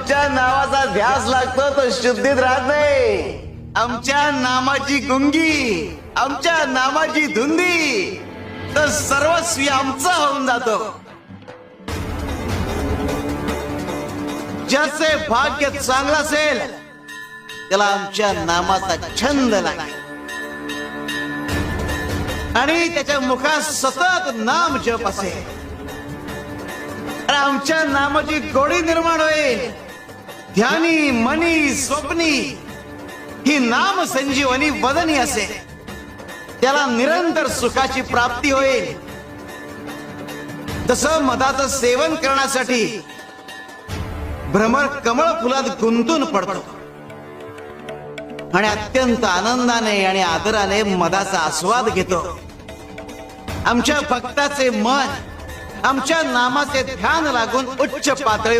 आमच्या नावाचा ध्यास लागतो तो शुद्धीत राहत नाही. आमच्या नामाची गुंगी, आमच्या नामाची धुंदी तर सर्वस्वी आमचा होऊन जातो. ज्याचे भाग्य चांगलं असेल त्याला आमच्या नामाचा छंद लागेल आणि त्याच्या मुखात सतत नाम जप असेल. आमच्या नामाची गोडी निर्माण होईल. ध्यानी मनी स्वप्नी ही नाम संजीवनी वदनी असेल. त्याला निरंतर सुखाची प्राप्ती होईल. तसं मधाचं सेवन करण्यासाठी भ्रमर कमळ फुलात गुंतून पडतो आणि अत्यंत आनंदाने आणि आदराने मधाचा आस्वाद घेतो. आमच्या भक्ताचे मन आमच्या नामाचे ध्यान लागून उच्च पातळी